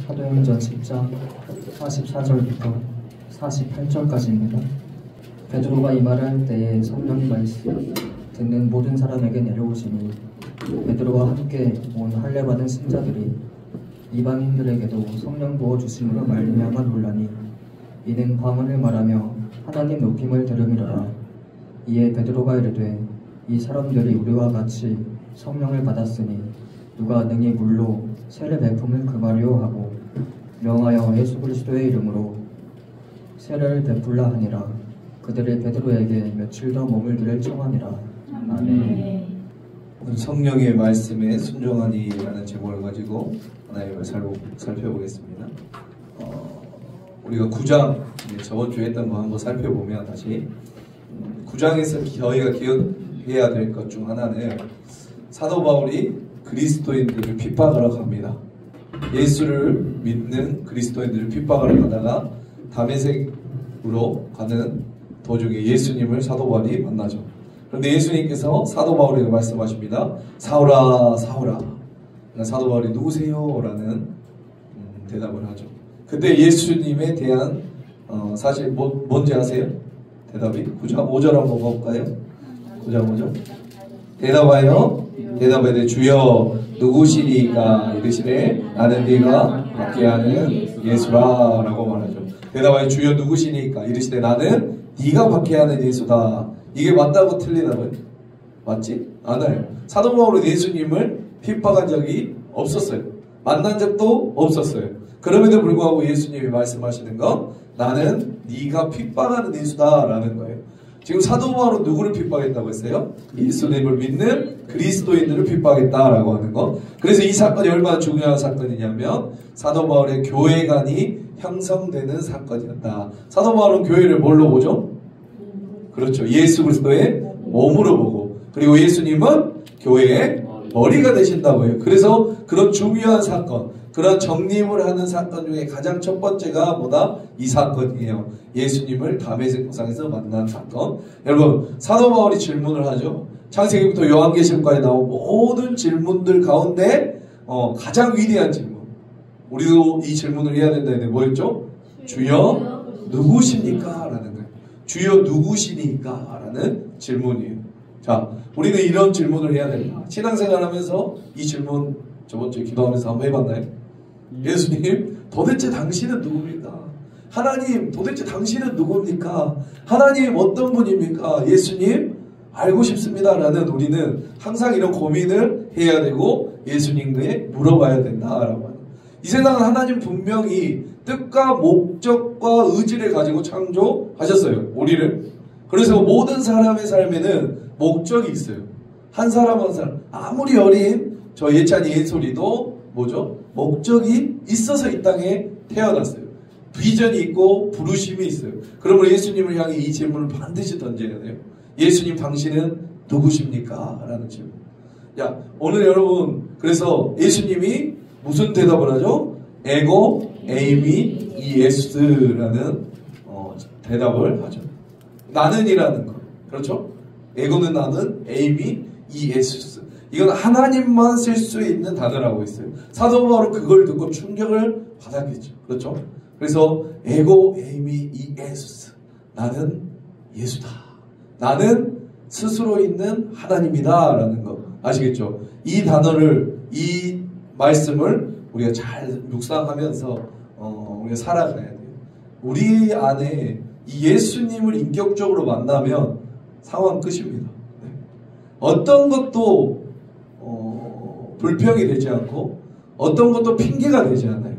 사도행전 10장 44절부터 48절까지입니다. 베드로가 이 말을 할 때에 성령이 말씀 듣는 모든 사람에게 내려오시니 베드로와 함께 온 할례받은 신자들이 이방인들에게도 성령 부어주심으로 말미암아 놀라니 이는 과문을 말하며 하나님 높임을 들음이로라. 이에 베드로가 이르되 이 사람들이 우리와 같이 성령을 받았으니 누가 능히 물로 세례 베품을 금하려 하고 명하여 예수 그리스도의 이름으로 세례를 베풀라 하니라. 그들이 베드로에게 며칠 더 머물기를 청하니라. 아멘. 성령의 말씀에 순종하니라는 제목을 가지고 하나님을 살펴보겠습니다. 우리가 9장 저번 주에 했던 거 한번 살펴보면 다시 9장에서 저희가 기억해야 될 것 중 하나는 사도 바울이 그리스도인들을 핍박하러 갑니다. 예수를 믿는 그리스도인들을 핍박하러 가다가 다메섹으로 가는 도중에 예수님을 사도 바울이 만나죠. 그런데 예수님께서 사도 바울에게 말씀하십니다. 사울아 사울아. 사도 바울이 누구세요? 라는 대답을 하죠. 그때 예수님에 대한 사실 뭔지 아세요? 대답이 9장 5절 한번 볼까요? 9장 5절 대답하여 대답하되 주여 누구시니까 이르시되 나는 네가 받게 하는 예수라 라고 말하죠. 대답하여 주여 누구시니까 이르시되 나는 네가 받게 하는 예수다. 이게 맞다고 틀리다고요? 맞지? 않아요. 사도 바울은 예수님을 핍박한 적이 없었어요. 만난 적도 없었어요. 그럼에도 불구하고 예수님이 말씀하시는 건 나는 네가 핍박하는 예수다 라는 거예요. 지금 사도 바울은 누구를 핍박했다고 했어요? 예수님을 믿는 그리스도인들을 핍박했다라고 하는 거. 그래서 이 사건이 얼마나 중요한 사건이냐면 사도 바울의 교회관이 형성되는 사건이었다. 사도 바울은 교회를 뭘로 보죠? 그렇죠. 예수 그리스도의 몸으로 보고, 그리고 예수님은 교회의 머리가 되신다고 해요. 그래서 그런 중요한 사건, 그런 정립을 하는 사건 중에 가장 첫 번째가 뭐다? 이 사건이에요. 예수님을 다메섹 도상에서 만난 사건. 여러분, 사도 바울이 질문을 하죠. 창세기부터 요한계시록까지 나온 모든 질문들 가운데 가장 위대한 질문. 우리도 이 질문을 해야 된다는데 뭐였죠? 주여 누구십니까? 라는 거예요. 주여 누구시니까? 라는 질문이에요. 자, 우리는 이런 질문을 해야 됩니다. 신앙생활 하면서 이 질문 저번 주에 기도하면서 한번 해봤나요? 예수님, 도대체 당신은 누굽니까? 하나님, 도대체 당신은 누굽니까? 하나님, 어떤 분입니까? 예수님, 알고 싶습니다. 라는 우리는 항상 이런 고민을 해야 되고 예수님께 물어봐야 된다라고 합니다. 이 세상은 하나님 분명히 뜻과 목적과 의지를 가지고 창조하셨어요. 우리를. 그래서 모든 사람의 삶에는 목적이 있어요. 한 사람 한 사람. 아무리 어린 저 예찬이 예솔이도 뭐죠? 목적이 있어서 이 땅에 태어났어요. 비전이 있고 부르심이 있어요. 그러므로 예수님을 향해 이 질문을 반드시 던져야 돼요. 예수님 당신은 누구십니까? 라는 질문. 야, 오늘 여러분, 그래서 예수님이 무슨 대답을 하죠? 에고 에이미 이에스라는 대답을 하죠. 나는이라는 거. 그렇죠? 에고는 나는, 에이미 이에스. 이건 하나님만 쓸 수 있는 단어라고 있어요. 사도 바울은 그걸 듣고 충격을 받았겠죠. 그렇죠? 그래서 에고 에이미 이에스. 나는 예수다. 나는 스스로 있는 하나님이다 라는 거 아시겠죠? 이 단어를, 이 말씀을 우리가 잘 묵상하면서 우리가 살아가야 돼요. 우리 안에 이 예수님을 인격적으로 만나면 상황 끝입니다. 네. 어떤 것도 불평이 되지 않고 어떤 것도 핑계가 되지 않아요.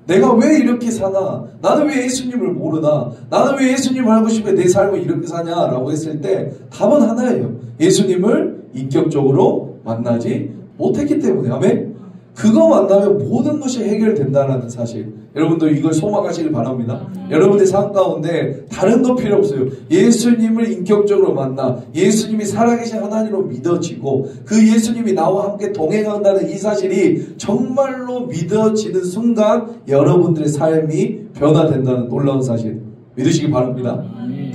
내가 왜 이렇게 사나? 나는 왜 예수님을 모르나? 나는 왜 예수님을 알고 싶어 내 삶을 이렇게 사냐라고 했을 때 답은 하나예요. 예수님을 인격적으로 만나지 못했기 때문에. 아멘? 그거 만나면 모든 것이 해결된다는 사실. 여러분도 이걸 소망하시길 바랍니다. 여러분의 삶 가운데 다른 거 필요 없어요. 예수님을 인격적으로 만나 예수님이 살아계신 하나님으로 믿어지고 그 예수님이 나와 함께 동행한다는 이 사실이 정말로 믿어지는 순간 여러분들의 삶이 변화된다는 놀라운 사실 믿으시기 바랍니다.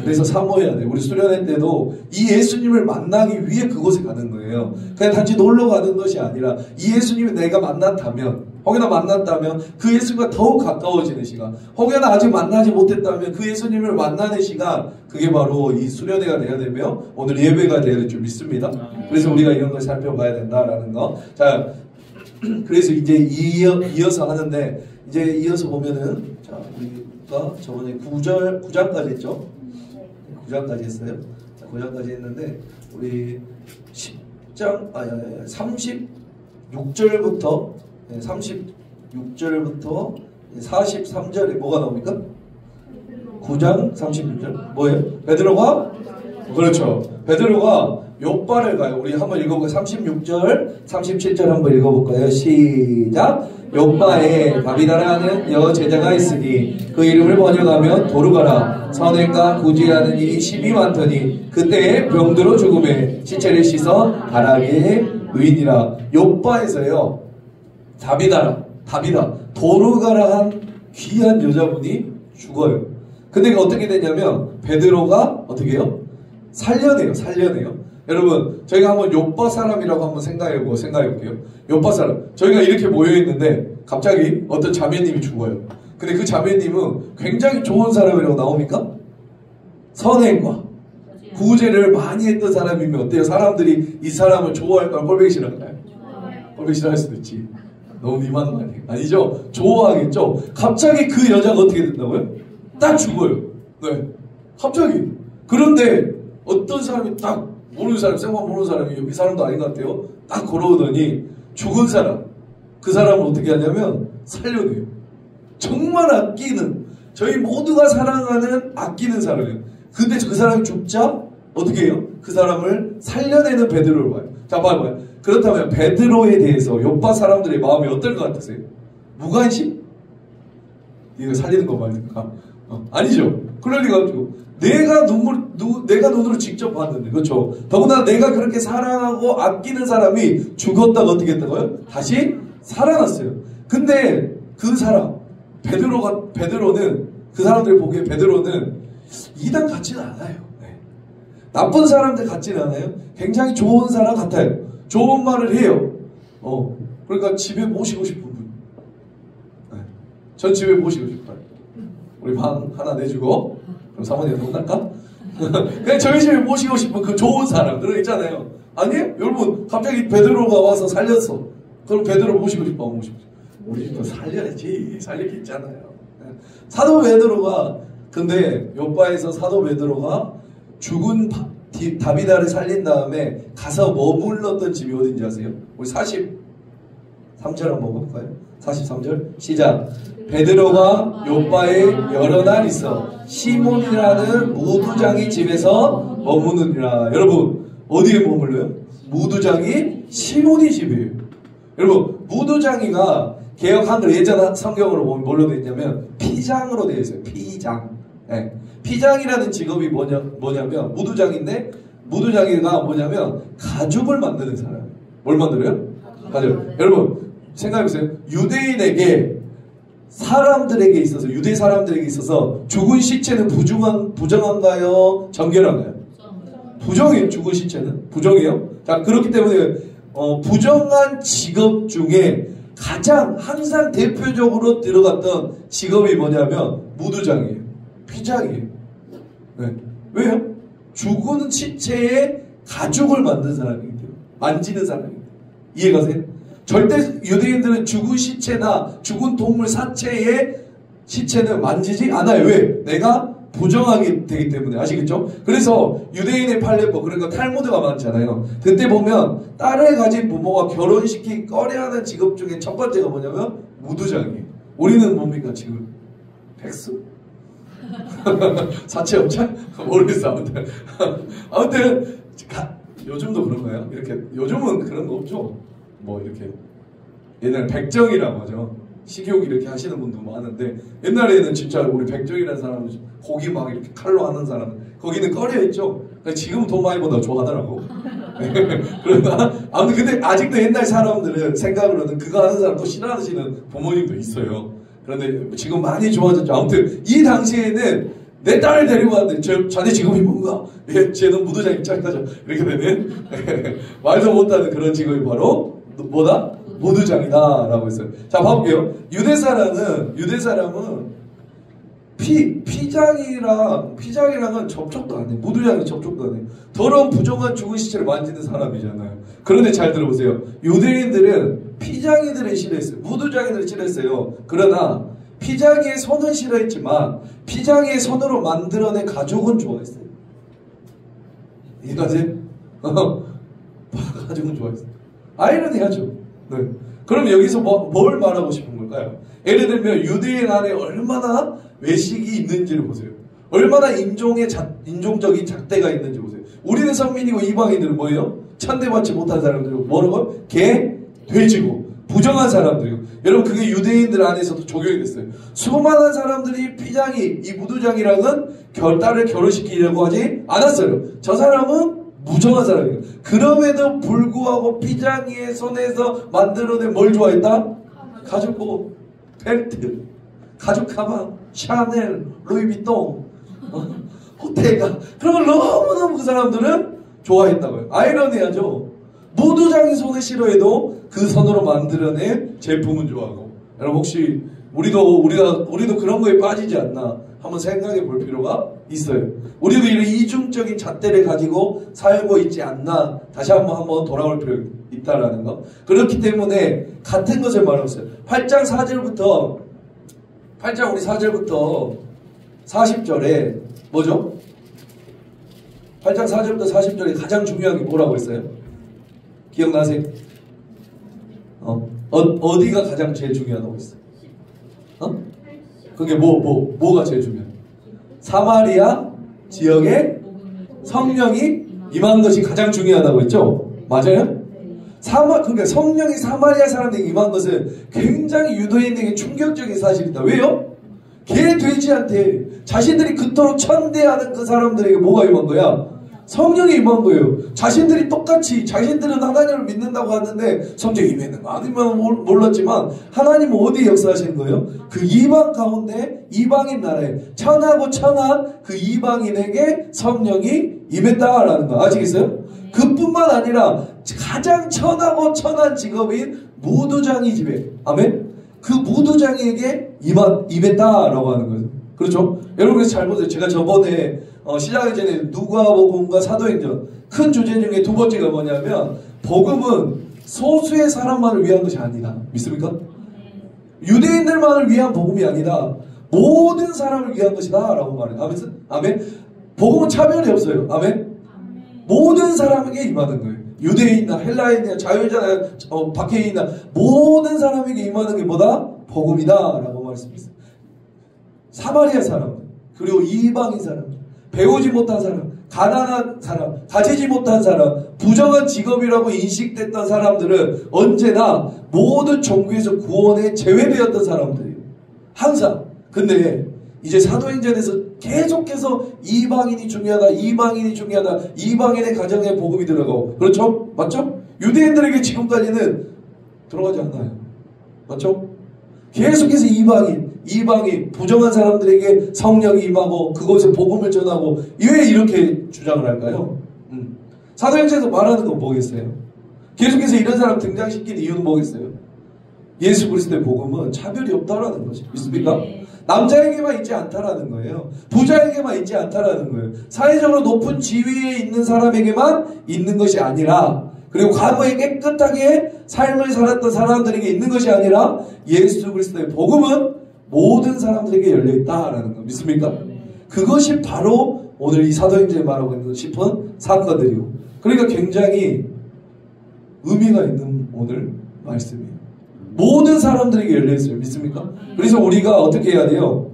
그래서 사모해야 돼. 우리 수련회 때도 이 예수님을 만나기 위해 그곳에 가는 거예요. 그냥 단지 놀러 가는 것이 아니라 이 예수님을 내가 만났다면, 혹여나 만났다면 그 예수님과 더욱 가까워지는 시간, 혹여나 아직 만나지 못했다면 그 예수님을 만나는 시간, 그게 바로 이 수련회가 돼야 되며 오늘 예배가 돼야 될 줄 믿습니다. 그래서 우리가 이런 걸 살펴봐야 된다라는 거. 자, 그래서 이제 이어서 하는데, 이제 이어서 보면은, 자, 우리가 저번에 9장까지 했죠? 9장까지 했어요. 자, 9장까지 했는데, 우리 36절부터 43절에 뭐가 나옵니까? 9장 36절. 뭐예요? 베드로가? 그렇죠. 베드로가 욥바를 가요. 우리 한번 읽어볼까요? 36절, 37절 한번 읽어볼까요? 시작! 욥바에 다비다라는 여제자가 있으니 그 이름을 번역하면 도르가라. 선행과 구제하는 일이 심히 많더니 그때에 병들어 죽음에 시체를 씻어 바라게 누이니라. 욥바에서요, 다비다, 도르가라 한 귀한 여자분이 죽어요. 근데 어떻게 되냐면 베드로가 어떻게 해요? 살려내요. 여러분, 저희가 한번 욥바 사람이라고 한번 생각해 볼게요. 욥바 사람. 저희가 이렇게 모여있는데 갑자기 어떤 자매님이 죽어요. 근데 그 자매님은 굉장히 좋은 사람이라고 나옵니까? 선행과 구제를 많이 했던 사람이면 어때요? 사람들이 이 사람을 좋아할까요? 꼴보기 싫어할까요? 꼴보기 싫어할 수도 있지. 너무 니만 말이에요. 아니죠? 좋아하겠죠? 갑자기 그 여자가 어떻게 된다고요? 딱 죽어요. 네. 갑자기. 그런데 어떤 사람이 딱 모르는 사람, 생각 모르는 사람이 이 사람도 아닌 것 같아요. 딱 걸어오더니 죽은 사람, 그 사람을 어떻게 하냐면 살려내요. 정말 아끼는, 저희 모두가 사랑하는 아끼는 사람이에요. 근데 그 사람이 죽자 어떻게 해요? 그 사람을 살려내는 베드로를 봐요. 자, 봐봐요. 그렇다면 베드로에 대해서 욥바 사람들의 마음이 어떨 것 같으세요? 무관심? 이거 살리는 거 말든가? 아니죠. 그럴 리가 없죠. 내가 눈으로 직접 봤는데, 그렇죠? 더구나 내가 그렇게 사랑하고 아끼는 사람이 죽었다가 어떻게 했다고요? 다시 살아났어요. 근데 그 사람, 베드로는, 그 사람들이 보기에 베드로는 이단 같지는 않아요. 네. 나쁜 사람들 같지는 않아요. 굉장히 좋은 사람 같아요. 좋은 말을 해요. 그러니까 집에 모시고 싶은 분. 네. 전 집에 모시고 싶어요. 우리 방 하나 내주고, 그럼 사모님 혼날까? 그냥 저희 집에 모시고 싶은 그 좋은 사람들은 있잖아요. 아니에요? 여러분, 갑자기 베드로가 와서 살렸어. 그럼 베드로 모시고 싶어, 안 모시고 싶어? 우리 집도 살려야지. 살릴 게 있잖아요. 사도 베드로가, 근데 욥바에서 사도 베드로가 죽은 다비다를 살린 다음에 가서 머물렀던 집이 어딘지 아세요? 우리 43절 한번 볼까요? 43절 시작. 베드로가 욥바에 여러 날 있어 시몬이라는 무두장이 집에서 머무느니라. 여러분, 어디에 머물러요? 무두장이 시몬이 집이에요. 여러분, 무두장이가 개역 한글 예전 성경으로 보면 뭘로 되어 있냐면 피장으로 되어 있어요. 피장. 네. 피장이라는 직업이 뭐냐면 무두장인데, 무두장이가 뭐냐면 가죽을 만드는 사람. 뭘 만들어요? 가죽. 여러분, 생각해보세요. 유대인에게, 사람들에게 있어서, 유대 사람들에게 있어서 죽은 시체는 부정한가요? 정결한가요? 부정이에요. 죽은 시체는 부정이에요. 자, 그렇기 때문에 부정한 직업 중에 가장 항상 대표적으로 들어갔던 직업이 뭐냐면 무두장이에요. 피장이에요. 네. 왜요? 죽은 시체에 가죽을 만든 사람이기 때문에, 만지는 사람이기 때문에. 이해가세요? 절대 유대인들은 죽은 시체나 죽은 동물 사체의 시체는 만지지 않아요. 왜? 내가 부정하게 되기 때문에. 아시겠죠? 그래서 유대인의 판례법, 그러니까 탈무드가 많잖아요. 그때 보면 딸을 가진 부모가 결혼시키기 꺼려하는 직업 중에 첫 번째가 뭐냐면 무두장이에요. 우리는 뭡니까 지금? 백수? 사채업자? 모르겠어. 아무튼 요즘도 그런가요? 이렇게 요즘은 그런 거 없죠. 뭐 이렇게 옛날 백정이라고 하죠. 식욕 이렇게 하시는 분도 많은데, 옛날에는 진짜 우리 백정이라는 사람은 고기 막 이렇게 칼로 하는 사람, 거기는 꺼려했죠. 지금은 돈 많이 번다고 좋아하더라고. 그러나 아무튼 근데 아직도 옛날 사람들은 생각으로는 그거 하는 사람 또 싫어하시는 부모님도 있어요. 그런데 지금 많이 좋아졌죠. 아무튼 이 당시에는 내 딸을 데리고 왔는데 자네 직업이 뭔가? 쟤는 무도장 입장하자 이렇게 되는 말도 못하는 그런 직업이 바로 뭐다? 무도장이다 라고 했어요. 자 봐볼게요. 유대 사람은 피장이랑은 접촉도 안 해. 무도장이 접촉도 안 해. 더러운 부정한 죽은 시체를 만지는 사람이잖아요. 그런데 잘 들어보세요. 유대인들은 피장이들을 싫어했어요. 무도장이들을 싫어했어요. 그러나 피장이의 손은 싫어했지만 피장이의 손으로 만들어낸 가족은 좋아했어요. 이해가세요? 가족은 좋아했어요. 아이러니하죠. 네. 그럼 여기서 뭘 말하고 싶은 걸까요? 예를 들면 유대인 안에 얼마나 외식이 있는지를 보세요. 얼마나 인종적인 잣대가 있는지 보세요. 우리는 선민이고 이방인들은 뭐예요? 천대받지 못한 사람들이고 뭐라고? 개, 돼지고 부정한 사람들이고. 여러분 그게 유대인들 안에서도 적용이 됐어요. 수많은 사람들이 피장이 이 무도장이랑은 딸을 결혼시키려고 하지 않았어요. 저 사람은 무정한 사람이에요. 그럼에도 불구하고 피장이의 손에서 만들어낸 뭘 좋아했다? 가죽 벨트, 가죽 가방, 샤넬, 루이비통, 호텔가 그런 걸 너무너무 그 사람들은 좋아했다고요. 아이러니하죠. 무도장이 손에 싫어해도 그 손으로 만들어낸 제품은 좋아하고. 여러분 혹시 우리도 그런 거에 빠지지 않나 한번 생각해 볼 필요가 있어요. 우리도 이런 이중적인 잣대를 가지고 살고 있지 않나 다시 한번 돌아올 필요가 있다라는 거. 그렇기 때문에 같은 것을 말하고 있어요. 8장 4절부터 40절에 뭐죠? 8장 4절부터 40절에 가장 중요한 게 뭐라고 했어요? 기억나세요? 어디가 가장 제일 중요하다고 했어요? 그게 뭐가 제일 중요해요? 사마리아 지역에 성령이 임한 것이 가장 중요하다고 했죠? 맞아요? 그러니까 성령이 사마리아 사람들에게 임한 것은 굉장히 유대인에게 충격적인 사실이다. 왜요? 개 돼지한테 자신들이 그토록 천대하는 그 사람들에게 뭐가 임한 거야? 성령이 임한 거예요. 자신들이 똑같이 자신들은 하나님을 믿는다고 하는데 성령이 임했는 거 아니면 몰랐지만 하나님은 어디에 역사하시는 거예요? 그 이방 가운데 이방인 나라에 천하고 천한 그 이방인에게 성령이 임했다라는 거 아시겠어요? 그뿐만 아니라 가장 천하고 천한 직업인 무도장이 집에 아멘? 그 무도장에게 임했다라고 하는 거예요. 그렇죠? 여러분 그래서 잘 보세요. 제가 저번에 시작하기 전에 누가복음과 사도행전 큰 주제 중에 두 번째가 뭐냐면 복음은 소수의 사람만을 위한 것이 아니다. 믿습니까? 유대인들만을 위한 복음이 아니다. 모든 사람을 위한 것이다 라고 말해요. 아멘? 복음은 차별이 없어요. 아멘? 모든 사람에게 임하는 거예요. 유대인이나 헬라인이나 자유자나 박해인이나 모든 사람에게 임하는 게 뭐다? 복음이다 라고 말씀했어요. 사마리아 사람 그리고 이방인 사람 배우지 못한 사람 가난한 사람 가지지 못한 사람 부정한 직업이라고 인식됐던 사람들은 언제나 모든 종교에서 구원에 제외되었던 사람들이에요. 항상. 근데 이제 사도행전에서 계속해서 이방인이 중요하다 이방인의 가정에 복음이 들어가고 그렇죠? 맞죠? 유대인들에게 지금까지는 들어가지 않나요? 맞죠? 계속해서 이방인 부정한 사람들에게 성령이 임하고 그곳에 복음을 전하고 왜 이렇게 주장을 할까요? 사도행전에서 말하는 건 뭐겠어요? 계속해서 이런 사람 등장시키는 이유는 뭐겠어요? 예수 그리스도의 복음은 차별이 없다라는 거죠. 믿습니까? 남자에게만 있지 않다라는 거예요. 부자에게만 있지 않다라는 거예요. 사회적으로 높은 지위에 있는 사람에게만 있는 것이 아니라 그리고 과거에 깨끗하게 삶을 살았던 사람들에게 있는 것이 아니라 예수 그리스도의 복음은 모든 사람들에게 열려있다라는 거 믿습니까? 그것이 바로 오늘 이 사도행전에 말하고 있는 싶은 사건들이고 그러니까 굉장히 의미가 있는 오늘 말씀이에요. 모든 사람들에게 열려있어요. 믿습니까? 그래서 우리가 어떻게 해야 돼요?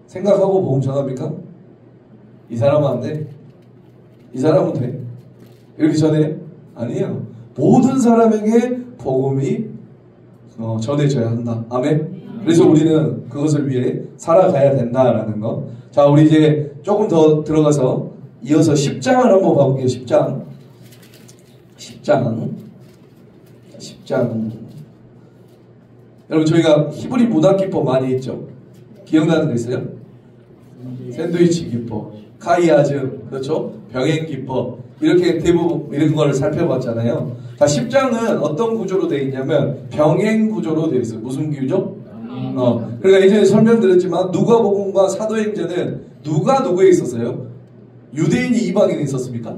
생각하고 복음 전합니까? 이 사람은 안 돼. 이 사람은 돼. 이렇게 전해? 아니에요. 모든 사람에게 복음이 전해져야 한다. 아멘? 그래서 우리는 그것을 위해 살아가야 된다라는 거. 자, 우리 이제 조금 더 들어가서 이어서 10장을 한번 봐볼게요. 10장. 여러분 저희가 히브리 문학기법 많이 했죠? 기억나는 거 있어요? 샌드위치 기법, 카이아즘, 그렇죠? 병행 기법, 이렇게 대부분 이런 거를 살펴봤잖아요. 자, 10장은 어떤 구조로 되어 있냐면 병행 구조로 되어 있어요. 무슨 구조? 그러니까 예전에 설명드렸지만 누가복음과 사도행전은 누가 누구에 있었어요? 유대인이 이방인에 있었습니까?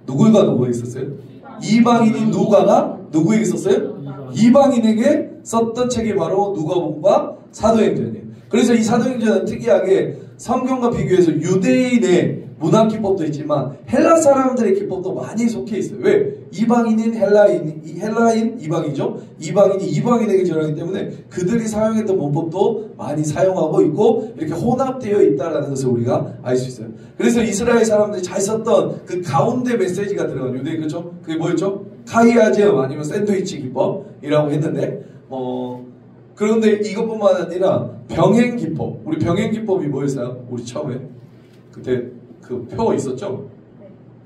누구가 누구에 있었어요? 이방인인 누가가 누구에 있었어요? 이방인에게 썼던 책이 바로 누가복음과 사도행전이에요. 그래서 이 사도행전은 특이하게 성경과 비교해서 유대인의 문화 기법도 있지만 헬라 사람들의 기법도 많이 속해 있어요. 왜? 이방인인 헬라인 이방이죠. 이방인이 이방인에게 전하기 때문에 그들이 사용했던 문법도 많이 사용하고 있고 이렇게 혼합되어 있다는 것을 우리가 알 수 있어요. 그래서 이스라엘 사람들이 잘 썼던 그 가운데 메시지가 들어간 유대인, 그렇죠? 그게 뭐였죠? 카이아제음 아니면 샌드위치 기법이라고 했는데 그런데 이것뿐만 아니라 병행 기법. 우리 병행 기법이 뭐였어요? 우리 처음에 그때 그 표 있었죠?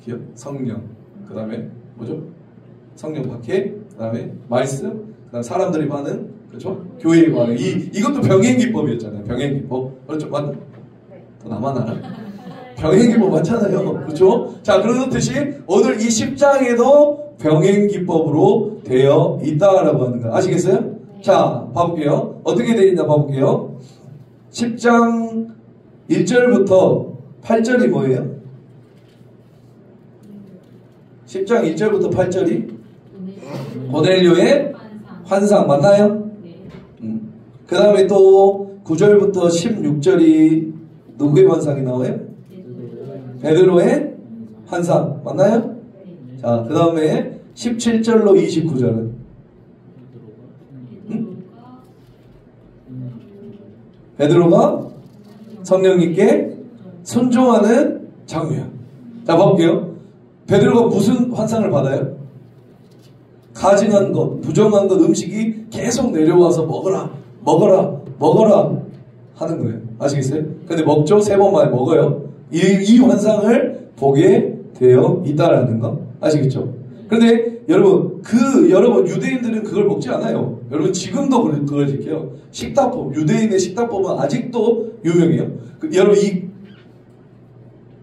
기억? 성령. 그 다음에 뭐죠? 성령 박해. 그 다음에 말씀. 그 다음에 사람들이 많은, 그렇죠? 교회의 반응. 이것도 병행 기법이었잖아요. 병행 기법. 그렇죠? 맞나? 더 나만 알아? 병행 기법 맞잖아요. 그렇죠? 자, 그렇듯이 오늘 이 10장에도 병행 기법으로 되어 있다라고 하는 거 아시겠어요? 자, 봐볼게요. 어떻게 되어 있나 봐볼게요. 10장 1절부터 8절이 뭐예요? 10장 1절부터 8절이 고넬료의 환상 맞나요? 그 다음에 또 9절부터 16절이 누구의 환상이 나와요? 베드로의 환상 맞나요? 자, 그 다음에 17절로 29절은 베드로가 성령님께 순종하는 장면. 자, 봐볼게요. 베드로가 무슨 환상을 받아요? 가증한 것, 부정한 것, 음식이 계속 내려와서 먹어라 하는 거예요. 아시겠어요? 근데 먹죠? 3번 만에 먹어요. 이 환상을 보게 되어 있다라는 거 아시겠죠? 그런데 여러분 유대인들은 그걸 먹지 않아요. 여러분 지금도 그걸 지켜요. 식단법, 유대인의 식단법은 아직도 유명해요. 여러분 이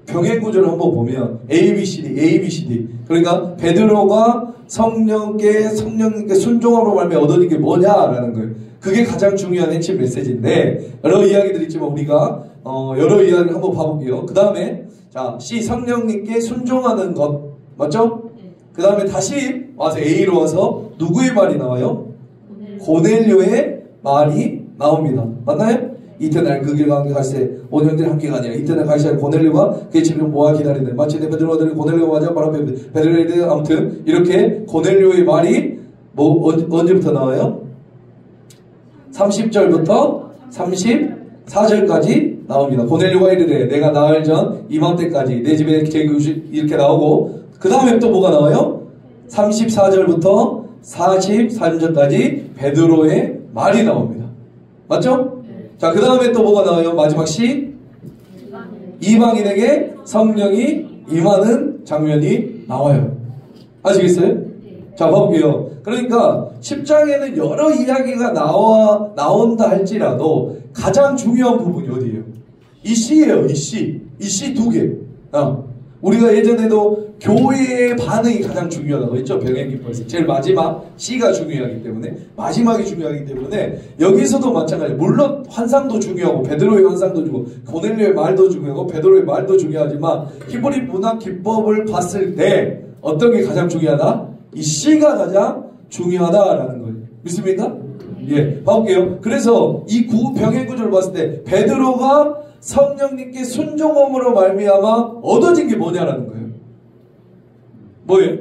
병행 구조를 한번 보면 ABCD 그러니까 베드로가 성령님께 순종함으로 말미암아 얻어진 게 뭐냐라는 거예요. 그게 가장 중요한 핵심 메시지인데 여러 이야기들이 있지만 우리가 여러 이야기를 한번 봐볼게요. 그 다음에 자 C 성령님께 순종하는 것 맞죠? 그 다음에 다시 와서 A로 와서 누구의 말이 나와요? 고넬료의 말이 나옵니다. 맞나요? 이튿날 그 길 가운데 갈새 온 형제를 함께 가니라. 이튿날 갈새 고넬료가 그의 집을 모아 기다리는데 마치 내 베드로가 들은 고넬료가 맞아 바로 앞에 베드로에 아무튼 이렇게 고넬료의 말이 언제부터 나와요? 30절부터 34절까지 나옵니다. 고넬료가 이르되 내가 나흘 전 이맘때까지 내 집에 이렇게 나오고 그 다음에 또 뭐가 나와요? 34절부터 43절까지 베드로의 말이 나옵니다. 맞죠? 자, 그 다음에 또 뭐가 나와요? 마지막 시 이방인에게 성령이 임하는 장면이 나와요. 아시겠어요? 자, 봐볼게요. 그러니까 10장에는 여러 이야기가 나온다 할지라도 가장 중요한 부분이 어디예요? 이 시예요. 이 시 두 개. 우리가 예전에도 교회의 반응이 가장 중요하다고 했죠. 병행 기법에서 제일 마지막 C가 중요하기 때문에 마지막이 중요하기 때문에 여기서도 마찬가지예요. 물론 환상도 중요하고 베드로의 환상도 중요하고 고넬료의 말도 중요하고 베드로의 말도 중요하지만 히브리 문학 기법을 봤을 때 어떤 게 가장 중요하다? 이 C가 가장 중요하다라는 거예요. 믿습니까? 예, 봐볼게요. 그래서 이 병행 구조를 봤을 때 베드로가 성령님께 순종함으로 말미암아 얻어진 게 뭐냐라는 거예요. 뭐예요?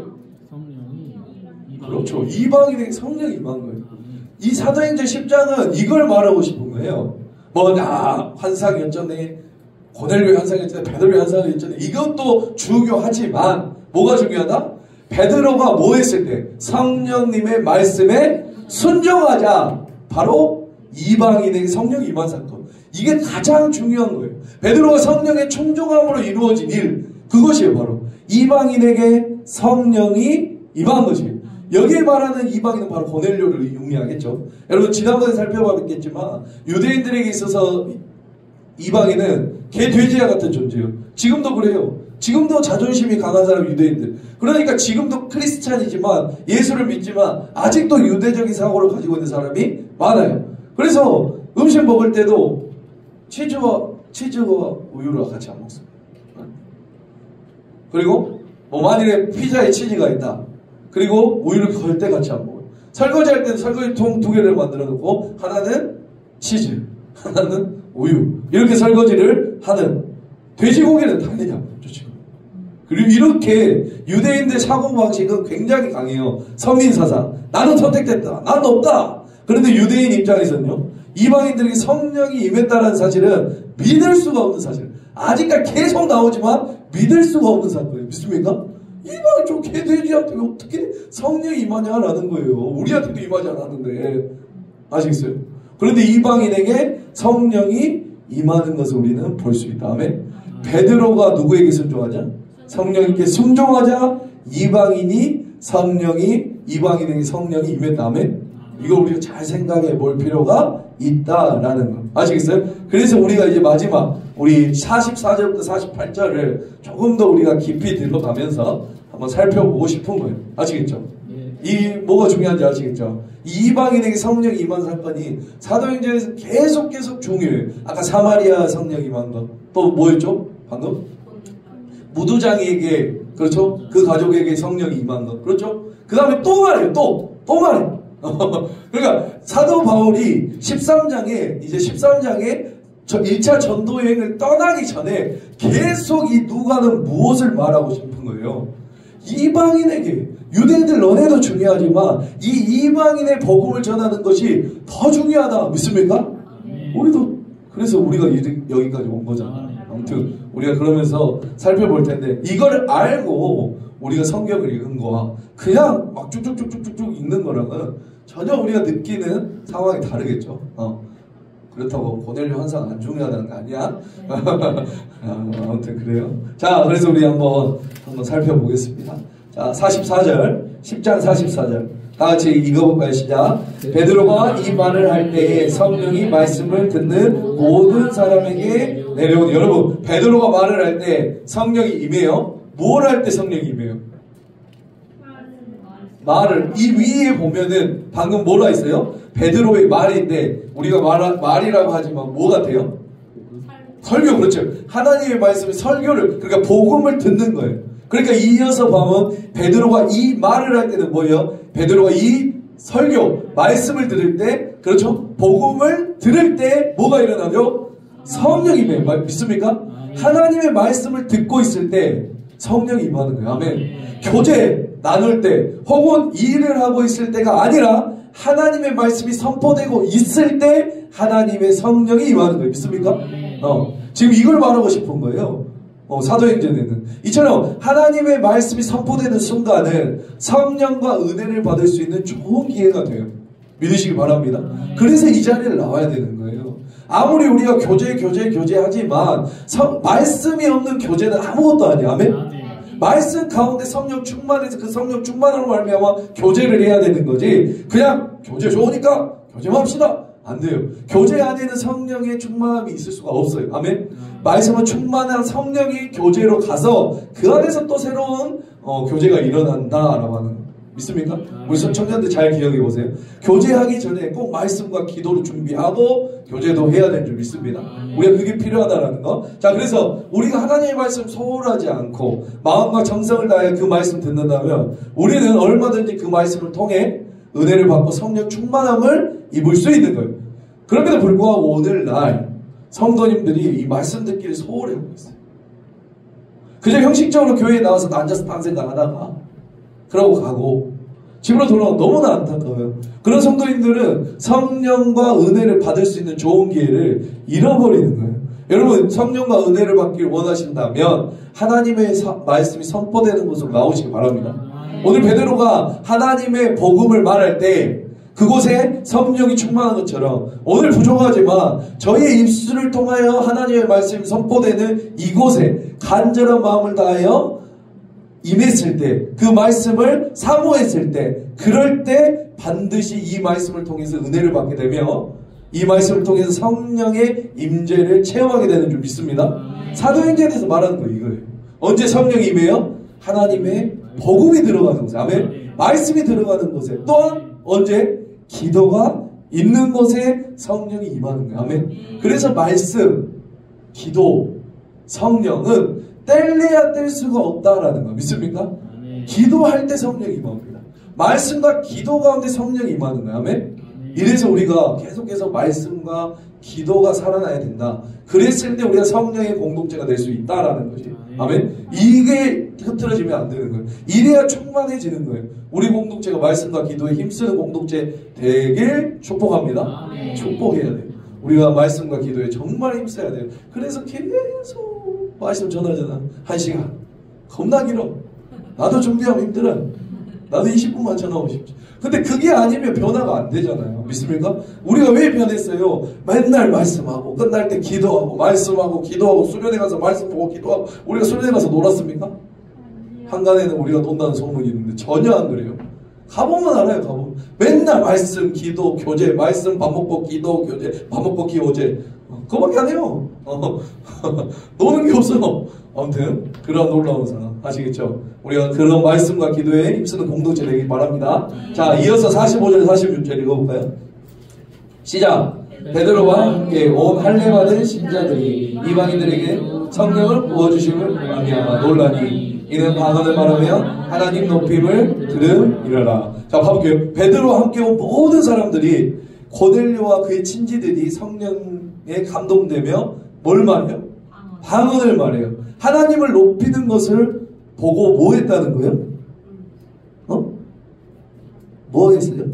그렇죠. 이방인에게 성령이 임한 거예요. 이 사도행전 10장은 이걸 말하고 싶은 거예요. 환상이었잖아요. 고넬료의 환상이었잖아요. 베드로의 환상이었잖아요. 이것도 중요하지만 뭐가 중요하다? 베드로가 뭐 했을 때? 성령님의 말씀에 순종하자. 바로 이방인에게 성령이 임한 사건. 이게 가장 중요한 거예요. 베드로가 성령의 충종함으로 이루어진 일. 그것이에요. 바로 이방인에게 성령이 임한 것이에요. 여기에 말하는 이방인은 바로 고넬료를 의미하겠죠. 여러분 지난번에 살펴봤겠지만 유대인들에게 있어서 이방인은 개 돼지와 같은 존재예요. 지금도 그래요. 지금도 자존심이 강한 사람 유대인들. 그러니까 지금도 크리스찬이지만 예수를 믿지만 아직도 유대적인 사고를 가지고 있는 사람이 많아요. 그래서 음식 먹을 때도 치즈와 우유를 같이 안 먹습니다. 그리고 뭐 만일에 피자에 치즈가 있다. 그리고 우유를 절대 같이 안 먹어요. 설거지할 때는 설거지통 2개를 만들어 놓고 하나는 치즈, 하나는 우유 이렇게 설거지를 하는. 돼지고기는 당연히 안 먹죠 지금. 그리고 이렇게 유대인들 사고방식은 굉장히 강해요. 선민사상. 나는 선택됐다. 나는 없다. 그런데 유대인 입장에서는요. 이방인들에게 성령이 임했다는 사실은 믿을 수가 없는 사실. 아직까지 계속 나오지만 믿을 수가 없는 사건이에요. 믿습니까? 이방인 저 개돼지한테 어떻게 성령이 임하냐라는 거예요. 우리한테도 임하지 않았는데. 아시겠어요? 그런데 이방인에게 성령이 임하는 것을 우리는 볼 수 있다. 아멘. 베드로가 누구에게 순종하냐? 성령님께 순종하자 이방인에게 성령이 임했다. 아멘. 이거 우리가 잘 생각해 볼 필요가 있다라는 거. 아시겠어요? 그래서 우리가 이제 마지막 우리 44절부터 48절을 조금 더 우리가 깊이 들어가면서 한번 살펴보고 싶은 거예요. 아시겠죠? 이 뭐가 중요한지 아시겠죠? 이방인에게 성령이 임한 사건이 사도행전에서 계속 중요해요. 아까 사마리아 성령 임한 거. 또 뭐였죠? 방금? 무두장이에게, 그렇죠? 그 가족에게 성령이 임한 거. 그렇죠? 그 다음에 또 말해요. 또 말해요. 그러니까 사도 바울이 13장에 1차 전도 여행을 떠나기 전에 계속 이 누가는 무엇을 말하고 싶은 거예요? 이방인에게, 유대인들 너네도 중요하지만 이 이방인의 복음을 전하는 것이 더 중요하다. 믿습니까? 우리도 그래서 우리가 여기까지 온 거잖아. 아무튼 우리가 그러면서 살펴볼 텐데 이걸 알고 우리가 성경을 읽은 거와 그냥 막 쭉쭉쭉쭉쭉 읽는 거랑은 전혀 우리가 느끼는 상황이 다르겠죠. 그렇다고 고넬료 환상 안 중요하다는 거 아니야? 아무튼 그래요. 자, 그래서 우리 한번 살펴보겠습니다. 자, 44절, 10장 44절. 다 같이 읽어볼까요? 시작. 베드로가 이 말을 할 때에 성령이 말씀을 듣는 모든 사람에게 내려오니. 여러분, 베드로가 말을 할 때 성령이 임해요. 뭘 할 때 성령이 임해요? 말을. 이 위에 보면은 방금 뭐라 했어요? 베드로의 말인데 우리가 말이라고 하지만 뭐 같아요? 설교. 그렇죠. 하나님의 말씀을 설교를, 그러니까 복음을 듣는 거예요. 그러니까 이어서 보면 베드로가 이 말을 할 때는 뭐예요? 베드로가 이 설교, 말씀을 들을 때, 그렇죠? 복음을 들을 때 뭐가 일어나죠? 성령이 임해요. 믿습니까? 하나님의 말씀을 듣고 있을 때 성령이 임하는 거예요. 아멘. 교제 나눌 때 혹은 일을 하고 있을 때가 아니라 하나님의 말씀이 선포되고 있을 때 하나님의 성령이 임하는 거예요. 믿습니까? 지금 이걸 말하고 싶은 거예요. 사도행전에는 이처럼 하나님의 말씀이 선포되는 순간은 성령과 은혜를 받을 수 있는 좋은 기회가 돼요. 믿으시기 바랍니다. 그래서 이 자리에 나와야 되는 거예요. 아무리 우리가 교제하지만 말씀이 없는 교제는 아무것도 아니야. 아멘? 말씀 가운데 성령 충만해서 그 성령 충만으로 말미암아 교제를 해야 되는 거지. 그냥 교제 좋으니까 교제만 합시다. 안 돼요. 교제 안에는 성령의 충만함이 있을 수가 없어요. 아멘. 말씀은 충만한 성령이 교제로 가서 그 안에서 또 새로운 교제가 일어난다라고 하는 거. 믿습니까? 우리 청년들 잘 기억해 보세요. 교제하기 전에 꼭 말씀과 기도를 준비하고 교제도 해야 되는 줄 믿습니다. 우리가 그게 필요하다라는 거. 자, 그래서 우리가 하나님의 말씀 소홀하지 않고 마음과 정성을 다해 그 말씀 듣는다면 우리는 얼마든지 그 말씀을 통해 은혜를 받고 성령 충만함을 입을 수 있는 거예요. 그럼에도 불구하고 오늘날 성도님들이 이 말씀 듣기를 소홀히 하고 있어요. 그저 형식적으로 교회에 나와서 앉아서 딴 생각하다가 그러고 가고 집으로 돌아오면 너무나 안타까워요. 그런 성도님들은 성령과 은혜를 받을 수 있는 좋은 기회를 잃어버리는 거예요. 여러분, 성령과 은혜를 받기를 원하신다면 하나님의 말씀이 선포되는 곳으로 나오시기 바랍니다. 오늘 베드로가 하나님의 복음을 말할 때 그곳에 성령이 충만한 것처럼 오늘 부족하지만 저희의 입술을 통하여 하나님의 말씀이 선포되는 이곳에 간절한 마음을 다하여 임했을 때, 그 말씀을 사모했을 때, 그럴 때 반드시 이 말씀을 통해서 은혜를 받게 되며 이 말씀을 통해서 성령의 임재를 체험하게 되는 줄 믿습니다. 사도행전에 대해서 말하는 거 이거예요. 언제 성령이 임해요? 하나님의 복음이 들어가는 곳에, 아멘. 말씀이 들어가는 곳에, 또한 언제? 기도가 있는 곳에 성령이 임하는 거예요. 아멘. 그래서 말씀, 기도, 성령은 뗄래야 뗄 수가 없다라는 거 믿습니까? 기도할 때 성령이 임합니다. 말씀과 기도 가운데 성령이 임하는 거예요. 아멘. 이래서 우리가 계속해서 말씀과 기도가 살아나야 된다. 그랬을 때 우리가 성령의 공동체가 될 수 있다라는 거지. 아멘. 이게 흐트러지면 안 되는 거예요. 이래야 충만해지는 거예요. 우리 공동체가 말씀과 기도에 힘쓰는 공동체 되길 축복합니다. 축복해야 돼요. 우리가 말씀과 기도에 정말 힘써야 돼요. 그래서 계속 말씀 전하잖아. 1시간. 겁나 길어. 나도 준비하면 힘들어. 나도 20분만 전하고 싶지. 근데 그게 아니면 변화가 안 되잖아요. 믿습니까? 우리가 왜 변했어요? 맨날 말씀하고 끝날 때 기도하고 말씀하고 기도하고 수련회 가서 말씀 보고 기도하고. 우리가 수련회 가서 놀았습니까? 한간에는 우리가 논다는 소문이 있는데 전혀 안 그래요. 가보면 알아요. 가보면 맨날 말씀, 기도, 교제, 말씀, 밥 먹고 기도, 교제, 밥 먹고 교제. 그거밖에 안 해요. 노는 게 없어. 아무튼 그런 놀라운 사람 아시겠죠? 우리가 그런 말씀과 기도에 힘쓰는 공동체 되길 바랍니다. 자, 이어서 45절 46절 읽어볼까요? 시작. 베드로와 함께 온 할례 받은 신자들이 이방인들에게 성령을 부어주심을 말미암아 놀라니 이는 방언을 말하며 하나님 높임을 들음이러라. 자, 봐볼게요. 베드로와 함께 온 모든 사람들이 고넬료와 그의 친지들이 성령에 감동되며 뭘 말해요? 방언을 말해요. 하나님을 높이는 것을 보고 뭐 했다는 거예요? 뭐 했어요?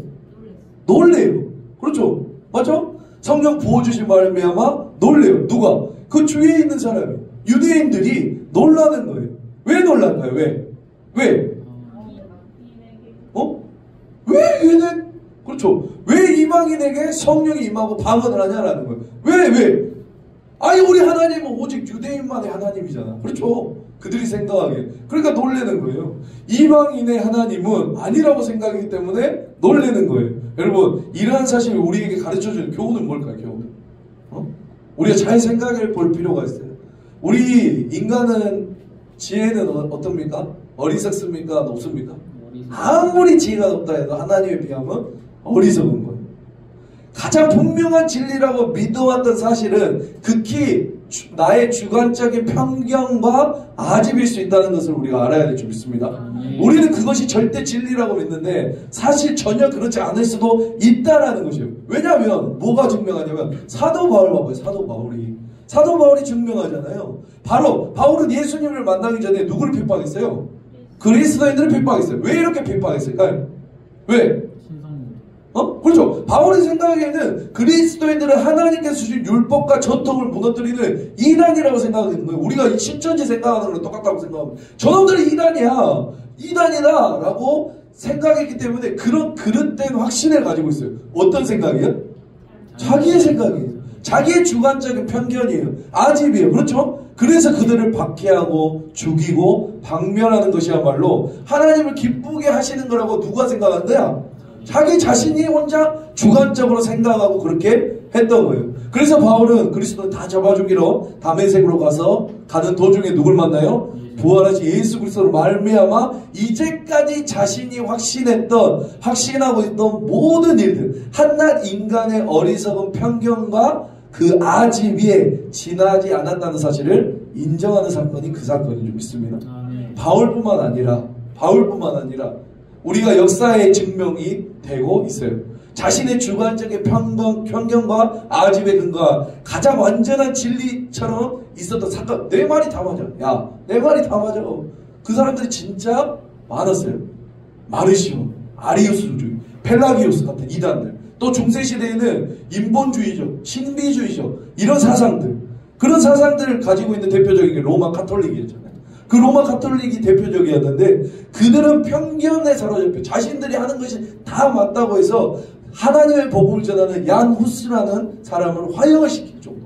놀래요. 그렇죠? 맞죠? 성령 부어주신 말미암아 놀래요. 누가? 그 주위에 있는 사람이, 유대인들이 놀라는 거예요. 왜 놀랄까요? 왜? 왜 얘네? 그렇죠. 왜 이방인에게 성령이 임하고 방언을 하냐라는 거예요. 왜? 아니 우리 하나님은 오직 유대인만의 하나님이잖아. 그렇죠. 그들이 생각하기에. 그러니까 놀라는 거예요. 이방인의 하나님은 아니라고 생각하기 때문에 놀라는 거예요. 여러분, 이러한 사실을 우리에게 가르쳐주는 교훈은 뭘까요? 교훈은? 우리가 잘 생각해 볼 필요가 있어요. 우리 인간은 지혜는 어떻습니까? 어리석습니까? 높습니까? 아무리 지혜가 높다 해도 하나님에 비하면 어리석은 거예요. 가장 분명한 진리라고 믿어왔던 사실은 극히 나의 주관적인 편견과 아집일 수 있다는 것을 우리가 알아야 될 줄 믿습니다. 우리는 그것이 절대 진리라고 믿는데 사실 전혀 그렇지 않을 수도 있다라는 것이에요. 왜냐하면 뭐가 증명하냐면 사도 바울 봐봐요. 사도 바울이 증명하잖아요. 바로 바울은 예수님을 만나기 전에 누구를 핍박했어요? 그리스도인들을 핍박했어요. 왜 이렇게 핍박했을까요? 왜? 그렇죠. 바울이 생각하기에는 그리스도인들은 하나님께서 주신 율법과 전통을 무너뜨리는 이단이라고 생각하는 거예요. 우리가 신천지 생각하는 거랑 똑같다고 생각합니다. 저놈들이 이단이다 라고 생각했기 때문에 그런 그릇된 확신을 가지고 있어요. 어떤 생각이에요? 자기의 생각이에요. 자기의 주관적인 편견이에요. 아집이에요. 그렇죠? 그래서 그들을 박해하고 죽이고 박멸하는 것이야말로 하나님을 기쁘게 하시는 거라고 누가 생각하는 거야? 자기 자신이 혼자 주관적으로 생각하고 그렇게 했던 거예요. 그래서 바울은 그리스도를 다 잡아주기로 다메섹으로 가서 가는 도중에 누굴 만나요? 부활하신 예수 그리스도로 말미암아 이제까지 자신이 확신하고 있던 모든 일들, 한낱 인간의 어리석은 편견과 그 아집 위에 지나지 않았다는 사실을 인정하는 사건이 그 사건인 줄 믿습니다. 바울뿐만 아니라 우리가 역사의 증명이 되고 있어요. 자신의 주관적인 편견과 아집의 근거가 가장 완전한 진리처럼 있었던 사건. 내 말이 다 맞아. 야, 내 말이 다 맞아. 그 사람들이 진짜 많았어요. 마르시오, 아리우스주의, 펠라기우스 같은 이단들. 또 중세시대에는 인본주의죠, 신비주의죠. 이런 사상들. 그런 사상들을 가지고 있는 대표적인 게 로마 카톨릭이었잖아요. 그 로마 카톨릭이 대표적이었는데 그들은 편견에 사로잡혀 자신들이 하는 것이 다 맞다고 해서 하나님의 복음을 전하는 얀 후스라는 사람을 화형을 시킬 정도.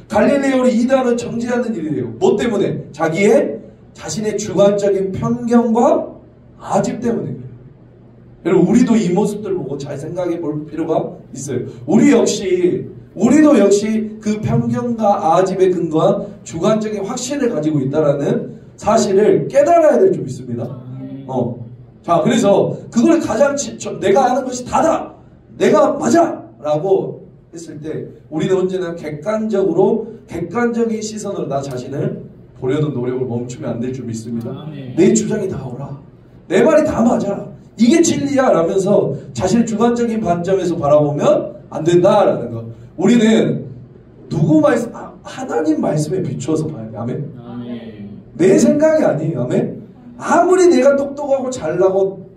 갈릴레오를 이단을 정죄하는 일이에요. 뭐 때문에? 자신의 주관적인 편견과 아집 때문에. 여러분, 우리도 이 모습들 보고 잘 생각해 볼 필요가 있어요. 우리도 역시 그 편견과 아집에 근거한 주관적인 확신을 가지고 있다라는 사실을 깨달아야 될 좀 있습니다. 자, 그래서 그걸 가장 내가 아는 것이 다다, 내가 맞아 라고 했을 때 우리는 언제나 객관적인 시선으로 나 자신을 보려는 노력을 멈추면 안 될 줄 믿습니다. 내 주장이 다 옳아, 내 말이 다 맞아, 이게 진리야 라면서 자신의 주관적인 관점에서 바라보면 안 된다라는 것. 우리는 하나님 말씀에 비추어서 봐야 돼. 아멘. 내 생각이 아니에요. 아멘. 아무리 내가 똑똑하고 잘나고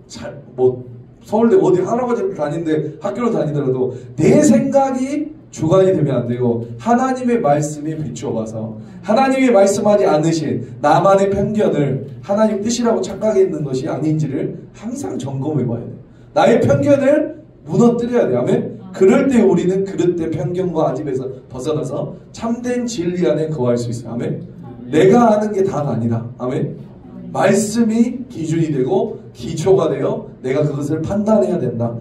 서울대 어디 할아버지를 다니는데 학교를 다니더라도 내 생각이 주관이 되면 안 되고 하나님의 말씀에 비추어 봐서 하나님이 말씀하지 않으신 나만의 편견을 하나님 뜻이라고 착각했는 것이 아닌지를 항상 점검해 봐야 돼. 나의 편견을 무너뜨려야 돼. 아멘. 그럴 때 우리는 그릇된 편견과 아집에서 벗어나서 참된 진리 안에 거할 수 있어요. 아멘. 내가 아는 게 다가 아니다. 아멘. 말씀이 기준이 되고 기초가 되어 내가 그것을 판단해야 된다.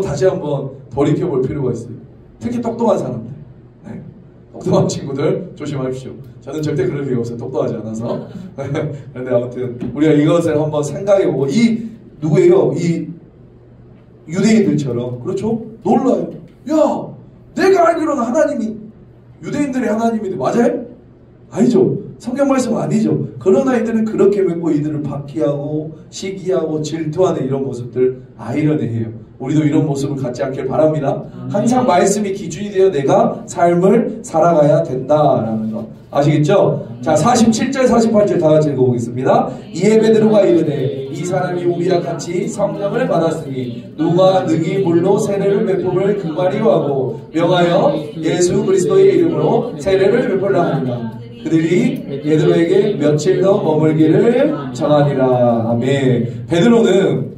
다시 한번 돌이켜볼 필요가 있어요. 특히 똑똑한 사람들, 똑똑한 친구들 조심하십시오. 저는 절대 그럴 리가 없어요. 똑똑하지 않아서. 그런데 아무튼 우리가 이것을 한번 생각해보고 누구예요? 이 유대인들처럼, 그렇죠? 놀라요. 야, 내가 알기로는 유대인들의 하나님인데 맞아요? 아니죠. 성경 말씀은 아니죠. 그러나 이들은 그렇게 믿고 이들을 바퀴하고 시기하고 질투하는 이런 모습들 아이러니해요. 우리도 이런 모습을 갖지 않길 바랍니다. 항상 말씀이 기준이 되어 내가 삶을 살아가야 된다라는 것 아시겠죠? 자, 47절 48절 다 같이 읽어보겠습니다. 이에 베드로가 이르되 이 사람이 우리와 같이 성령을 받았으니 누가 능히 물로 세례를 베품을 금하리로 하고 명하여 예수 그리스도의 이름으로 세례를 베풀라 하니라. 그들이 베드로에게 며칠 더 머물기를 정하니라. 아멘. 베드로는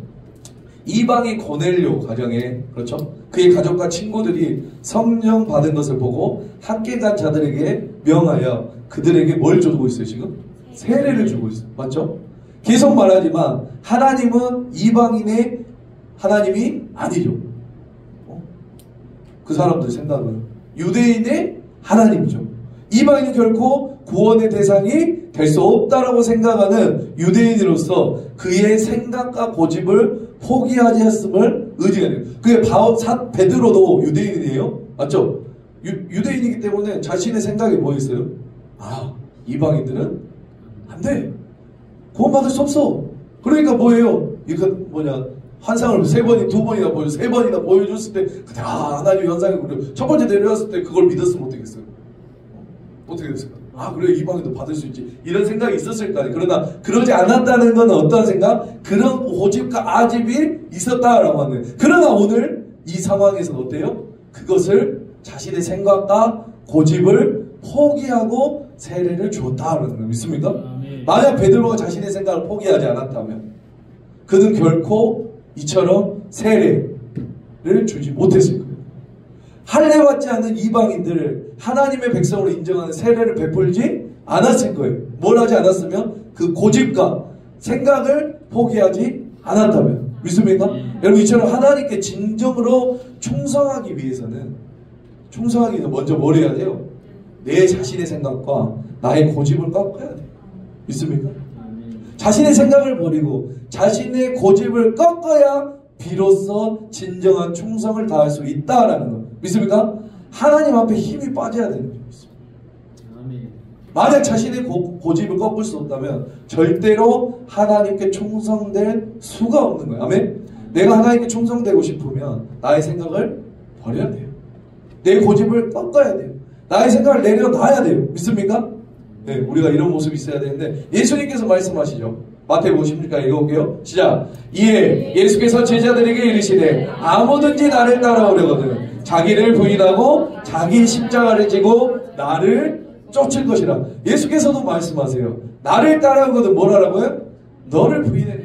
이방인 고넬료 가정에, 그렇죠? 그의 가족과 친구들이 성령 받은 것을 보고 함께 간 자들에게 명하여 그들에게 뭘 주고 있어요? 지금 세례를 주고 있어요. 맞죠? 계속 말하지만 하나님은 이방인의 하나님이 아니죠. 그 사람들 생각은 유대인의 하나님이죠. 이방인은 결코 구원의 대상이 될 수 없다라고 생각하는 유대인으로서 그의 생각과 고집을 포기하지 않았음을 의지해야 돼요. 그게 베드로도 유대인이에요. 맞죠? 유대인이기 때문에 자신의 생각이 뭐 있어요? 이방인들은 안 돼. 구원받을 수 없어. 그러니까 뭐예요? 이거 환상을 두 번이나 세 번이나 보여줬을 때 하나님 현상이 그래요. 첫 번째 내려왔을 때 그걸 믿었으면 어떻겠어요? 어떻게 됐을까? 그래, 이방인도 받을 수 있지. 이런 생각이 있었을까? 그러나 그러지 않았다는 건 어떤 생각? 그런 고집과 아집이 있었다라고 하는. 그러나 오늘 이 상황에서 어때요? 그것을 자신의 생각과 고집을 포기하고 세례를 줬다라는 거 믿습니까? 만약 베드로가 자신의 생각을 포기하지 않았다면 그는 결코 이처럼 세례를 주지 못했을 거예요. 할례받지 않는 이방인들을 하나님의 백성으로 인정하는 세례를 베풀지 않았을 거예요. 뭘 하지 않았으면 그 고집과 생각을 포기하지 않았다면. 믿습니까? 여러분, 이처럼 하나님께 진정으로 충성하기 위해서는 먼저 뭘 해야 돼요? 내 자신의 생각과 나의 고집을 꺾어야 돼요. 믿습니까? 자신의 생각을 버리고 자신의 고집을 꺾어야 비로소 진정한 충성을 다할 수 있다라는 것. 믿습니까? 하나님 앞에 힘이 빠져야 되는 줄 믿습니다. 만약 자신의 고집을 꺾을 수 없다면 절대로 하나님께 충성될 수가 없는 거예요. 아멘? 내가 하나님께 충성되고 싶으면 나의 생각을 버려야 돼요. 내 고집을 꺾어야 돼요. 나의 생각을 내려놔야 돼요. 믿습니까? 네, 우리가 이런 모습이 있어야 되는데 예수님께서 말씀하시죠. 마태복음 16장 읽어볼게요. 시작. 이에 예수께서 제자들에게 이르시되 아무든지 나를 따라오려거든 자기를 부인하고 자기 십자가를 지고 나를 쫓을 것이라. 예수께서도 말씀하세요. 나를 따라오거든 뭘 하라고요? 너를 부인해.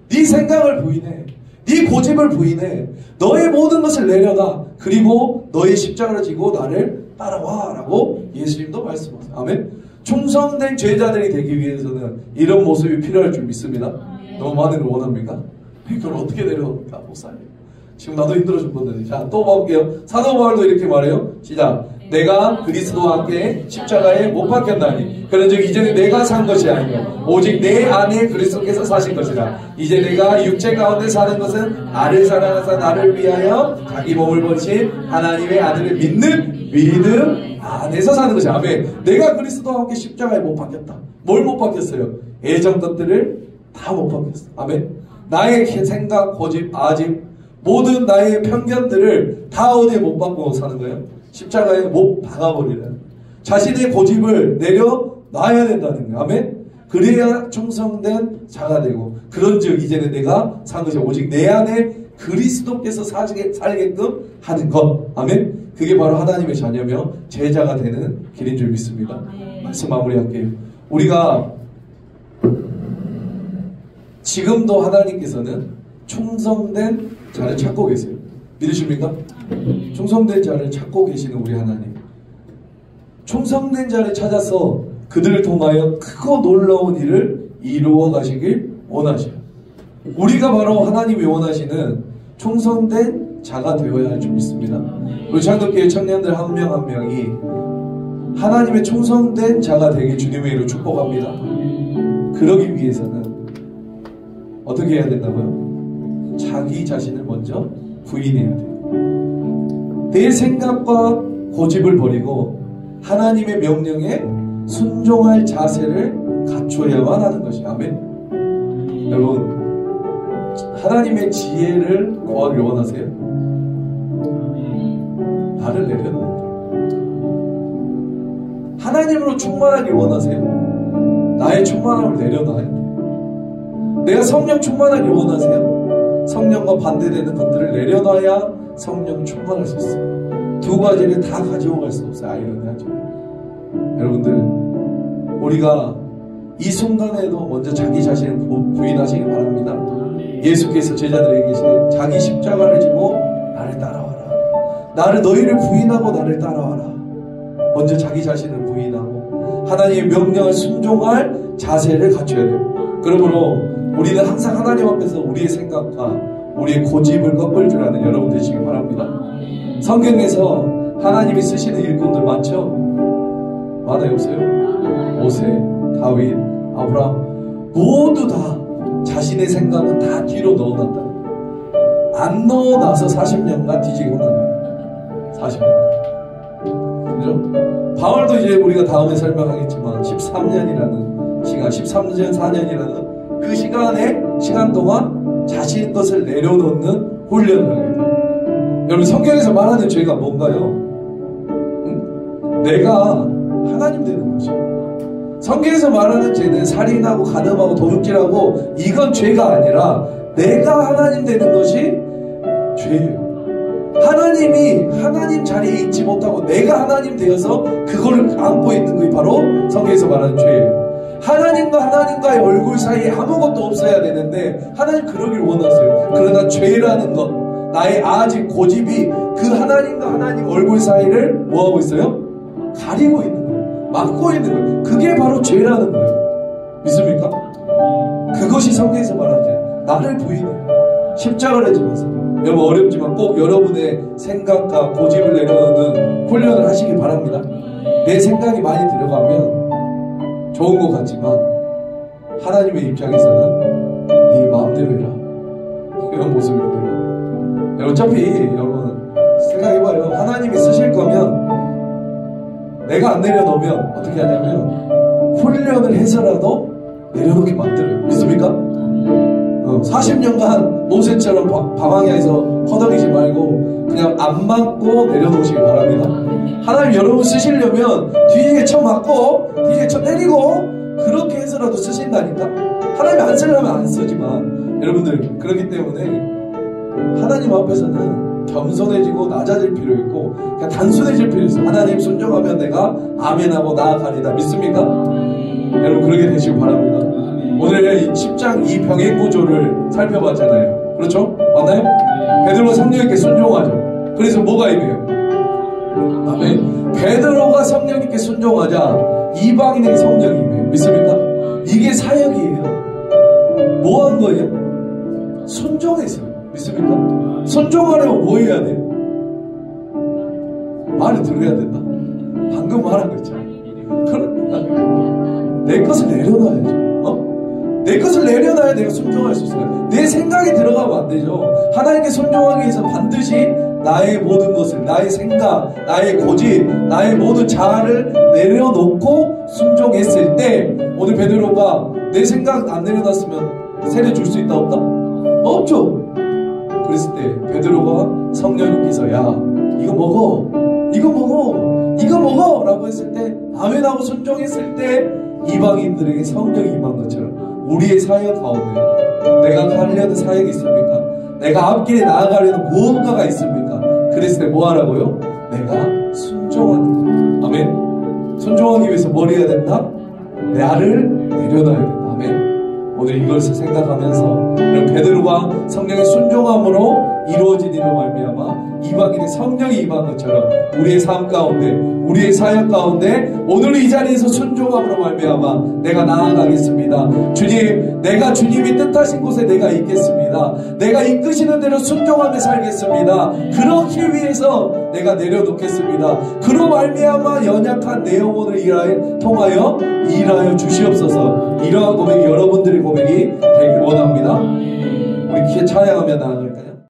네 생각을 부인해. 네 고집을 부인해. 너의 모든 것을 내려놔. 그리고 너의 십자가를 지고 나를 따라와 라고 예수님도 말씀하세요. 아멘. 충성된 제자들이 되기 위해서는 이런 모습이 필요할 줄 믿습니다. 너무 많은 걸 원합니까? 이걸 어떻게 내려놓을까 목사님. 지금 나도 힘들어 죽겠는데. 자, 또 볼게요. 사도 바울도 이렇게 말해요. 시작. 내가 그리스도와 함께 십자가에 못 박혔나니 그런즉 이제는 내가 산 것이 아니요 오직 내 안에 그리스도께서 사신 것이라. 이제 내가 육체 가운데 사는 것은 나를 사랑하사 나를 위하여 자기 몸을 버리신 하나님의 아들을 믿는 믿음 안에서 사는 것이야. 아멘. 내가 그리스도와 함께 십자가에 못 박혔다. 뭘 못 박혔어요? 예전 것들을 다 못 박혔어. 아멘. 나의 생각, 고집, 아집, 모든 나의 편견들을 다 어디에 못 박고 사는 거예요? 십자가에 못 박아버리는. 자신의 고집을 내려놔야 된다는 거예요. 아멘. 그래야 충성된 자가 되고, 그런즉 이제는 내가 산 것이 오직 내 안에 그리스도께서 살게끔 하는 것. 아멘. 그게 바로 하나님의 자녀며 제자가 되는 길인 줄 믿습니다. 말씀 마무리할게요. 우리가 지금도 하나님께서는 충성된 자를 찾고 계세요. 믿으십니까? 충성된 자를 찾고 계시는 우리 하나님. 충성된 자를 찾아서 그들을 통하여 크고 놀라운 일을 이루어 가시길 원하셔요. 우리가 바로 하나님이 원하시는 충성된 자가 되어야 할 줄 믿습니다. 우리 창덕교회 청년들 한 명 한 명이 하나님의 충성된 자가 되길 주님의 이름으로 축복합니다. 그러기 위해서는 어떻게 해야 된다고요? 자기 자신을 먼저 부인해야 돼요. 내 생각과 고집을 버리고 하나님의 명령에 순종할 자세를 갖춰야만 하는 것이. 아멘. 여러분, 하나님의 지혜를 구하길 원하세요? 나를 내려놓는 거예요. 하나님으로 충만하길 원하세요? 나의 충만함을 내려놔야 돼요. 내가 성령 충만하길 원하세요? 성령과 반대되는 것들을 내려놔야 성령 충만할 수 있어요. 두 가지를 다 가지고 갈 수 없어요. 아이러니하죠. 여러분들, 우리가 이 순간에도 먼저 자기 자신을 부인하시기 바랍니다. 예수께서 제자들에게 계시되 자기 십자가를 지고 나를 따라와라. 너희를 부인하고 나를 따라와라. 먼저 자기 자신을 부인하고 하나님의 명령을 순종할 자세를 갖춰야 돼요. 그러므로 우리는 항상 하나님 앞에서 우리의 생각과 우리의 고집을 꺾을 줄 아는 여러분 되시기 바랍니다. 성경에서 하나님이 쓰시는 일꾼들 많죠? 많아요, 없어요? 모세, 다윗, 아브라함 모두 다 자신의 생각은 다 뒤로 넣어놨다. 안 넣어놔서 40년간 뒤지게 혼나요. 40년. 그죠? 바울도 이제 우리가 다음에 설명하겠지만 13년이라는 시간, 13년, 4년이라는 그 시간 동안 자신의 것을 내려놓는 훈련을 하게 돼요. 여러분, 성경에서 말하는 죄가 뭔가요? 응? 내가 하나님 되는 거죠. 성경에서 말하는 죄는 살인하고 간음하고 도둑질하고 이건 죄가 아니라 내가 하나님 되는 것이 죄예요. 하나님이 하나님 자리에 있지 못하고 내가 하나님 되어서 그걸 안고 있는 것이 바로 성경에서 말하는 죄예요. 하나님과 하나님과의 얼굴 사이에 아무것도 없어야 되는데 하나님 그러길 원하세요. 그러나 죄라는 것, 나의 아직 고집이 그 하나님과 하나님 얼굴 사이를 뭐하고 있어요? 가리고 있는 거예요. 막고 있는 거예요. 그게 바로 죄라는 거예요. 믿습니까? 그것이 성경에서 말하는 죄. 나를 부인해요. 십자가를 지면서. 여러분, 어렵지만 꼭 여러분의 생각과 고집을 내려놓는 훈련을 하시기 바랍니다. 내 생각이 많이 들어가면 좋은 것 같지만 하나님의 입장에서는 네 마음대로 해라, 이런 모습일 거예요. 어차피 여러분 생각해봐요. 하나님이 쓰실 거면 내가 안 내려놓으면 어떻게 하냐면 훈련을 해서라도 내려놓게 만들어요. 믿습니까? 40년간 모세처럼 방황야에서 허덕이지 말고 그냥 안 맞고 내려놓으시기 바랍니다. 하나님 여러분 쓰시려면 뒤에 쳐 맞고 뒤에 쳐 때리고 그렇게 해서라도 쓰신다니까. 하나님 안 쓰려면 안 쓰지만 여러분들, 그렇기 때문에 하나님 앞에서는 겸손해지고 낮아질 필요 있고 그냥 단순해질 필요 있어요. 하나님 순종하면 내가 아멘하고 나아가리다. 믿습니까? 여러분, 그러게 되시기 바랍니다. 오늘 10장 이 병행 구조를 살펴봤잖아요. 그렇죠? 맞나요? 베드로가 성령님께 순종하죠. 그래서 뭐가 임해요? 아멘. 베드로가 성령님께 순종하자 이방인에게 성령이 임해요. 믿습니까? 이게 사역이에요. 뭐 한 거예요? 순종했어요. 믿습니까? 순종하려면 뭐 해야 돼요? 말을 들어야 된다. 방금 말한 거 있잖아. 그럼 내 것을 내려놔야죠. 내 것을 내려놔야 내가 순종할 수 있어요. 내 생각이 들어가면 안 되죠. 하나님께 순종하기 위해서 반드시 나의 모든 것을, 나의 생각, 나의 고집, 나의 모든 자아를 내려놓고 순종했을 때, 오늘 베드로가 내 생각 안 내려놨으면 세례 줄 수 있다 없다? 없죠. 그랬을 때 베드로가 성령님께서 야 이거 먹어, 이거 먹어, 이거 먹어 라고 했을 때 아멘하고 순종했을 때 이방인들에게 성령이 임한 것처럼 우리의 사역 가운데 내가 하려는 사역이 있습니까? 내가 앞길에 나아가려는 무언가가 있습니까? 그랬을 때 뭐 하라고요? 내가 순종하는 것. 아멘. 순종하기 위해서 뭘 해야 된다? 나를 내려놔야 된다. 아멘. 오늘 이것을 생각하면서 베드로가 성령의 순종함으로 이루어진 일로 말미암아 이방인의 성령이 임한 것처럼 우리의 삶 가운데, 우리의 사역 가운데 오늘 이 자리에서 순종함으로 말미암아 내가 나아가겠습니다. 주님, 내가 주님이 뜻하신 곳에 내가 있겠습니다. 내가 이끄시는 대로 순종하며 살겠습니다. 그렇기 위해서 내가 내려놓겠습니다. 그로 말미암아 연약한 내 영혼을 통하여 일하여 주시옵소서. 이러한 고백이 여러분들의 고백이 되길 원합니다. 우리 귀에 찬양하며 나아갈까요?